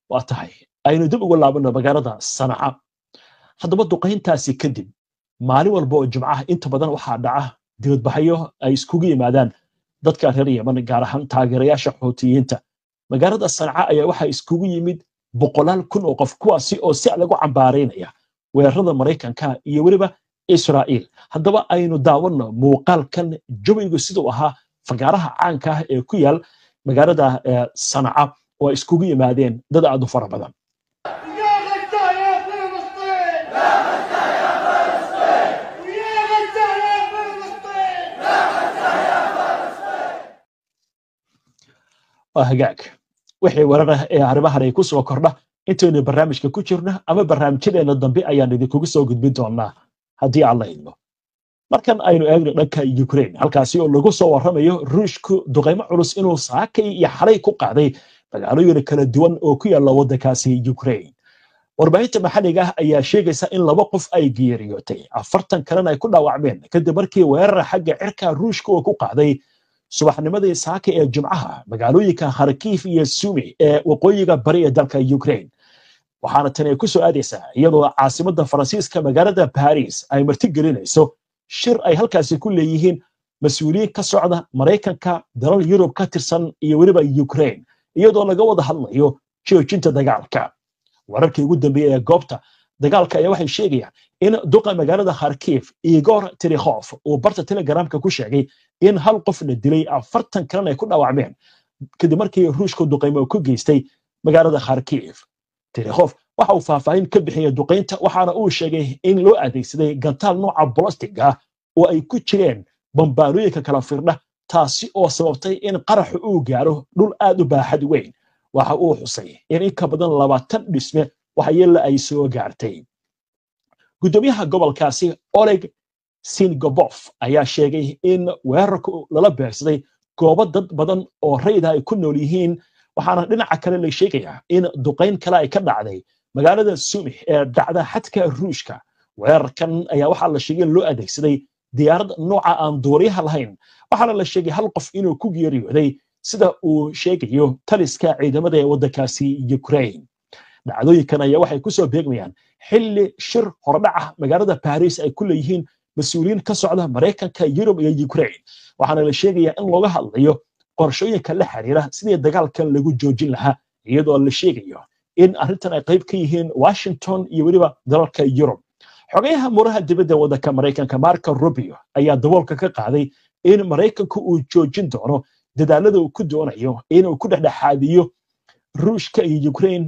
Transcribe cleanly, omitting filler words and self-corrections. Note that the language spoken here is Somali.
واتهاي aynu dib ugu laabano magaalada Sanaa haddaba duqeyntaasi kadib maalin walba oo jimcaha inta badan waxaa dhaca dibadbaxyo ay iskugu yimaadaan dadka reer Yemen gaar ahaan taageerayaasha Xuutiyiinta magaalada Sanaa ayaa waxa iskugu yimid boqolaal kun oo qof kuwaasi oo si lagu cambaareynaya weerarada Mareykanka iyo waliba Israa'iil haddaba aynu daawano muuqaalkan jawigu sidoo ahaa fagaaraha caanka ah ee ku yaal magaalada Sanaa oo iskugu yimaadeen dad aad u fara badan hagaag wixii warar ah ee arrimahan ay ku soo kordha intaynu barnaamijka ku jirna ama barnaamijyadeena dambe ayaan idinkugu soo gudbin doonaa haddii aan la idmo markan aynu eegno dhanka Ukraine halkaasi oo lagu soo warramayo Ruushku duqeymo culus inuu saakay iyo xalay ku qaaday magaalooyin kala duwan oo ku yaala waddankaasi Ukraine warbaahinta maxalliga ah ayaa sheegaysa in 2 qof ay geeriyootay 40 kalena ay ku dhaawacmeen kadib markii weerar xagga cirka Ruushku uu ku qaaday subaxnimadii saaka ee jimcaha magaalooyinka Kharkiv iyo Sumy ee waqooyiga bari ee dalka Ukraine waxaana tan ay ku soo aadaysaa iyadoo caasimadda Faransiiska magaalada Paris ay martigelinayso shir ay halkaasi ku leeyihiin mas'uuliyiin ka socda Mareykanka dalal Yurub ka tirsan iyo waliba Ukraine iyadoo laga wada hadlayo joojinta dagaalka wararkii ugu dambeeyay ee goobta dagaalka ayaa waxay sheegayaan in duqa magaalada Kharkiv Igor Terikov uu barta Telegramka ku sheegay in hal qof la dilay 40 kalena ay ku dhaawacmeen kadib markii Ruushku duqeymo ku geystay magaalada Kharkiv Terikov waxa uu faahfaahin ka bixiyay duqeynta waxaana uu sheegay in loo adeegsaday gantaal nooca ballistic ah oo ay ku jireen bambaanooyinka kala firdha taasi oo sababtay in qarax uu gaaro dhul aad u baaxad weyn waxa uu xusay in ka badan 20 dhisme waxyeello ay soo gaartay gudoomiyaha gobolkaasi Oleg Singobov ayaa sheegay in weerarku lala beegsaday goobo dad badan oo rayida ay ku nool yihiin waxaana dhinaca kale la sheegayaa in duqeyn kale ay ka dhacday magaalada Sumy ee dhacda xadka Ruushka weerarkan ayaa waxaa la sheegay loo adeegsaday diyaarad nooca aan duuriyaha lahayn waxaana la sheegay hal qof inuu ku geeriyooday sida uu sheegayo taliska ciidamada ee waddankaasi Ukraine dhacdooyinkan ayaa waxay ku soo beegmayaan xilli shir hordhaca magaalada Paris ay ku leeyihiin mas'uuliyiin ka socda Mareykanka Yurub iyo Ukraine waxaana la sheegayaa in looga hadlayo qorshooyinka la xiriira sidii dagaalkan lagu joojin lahaa iyadoo la sheegayo in arrintan ay qayb ka yihiin Washington iyo waliba dalalka Yurub xogayaha muraha dibadda waddanka Mareykanka Marco Rubio ayaa daboolka ka qaaday in Mareykanku uu joojin doono dadaalada uu ku doonayo inuu ku dhexdhexaadiyo Ruushka iyo Ukraine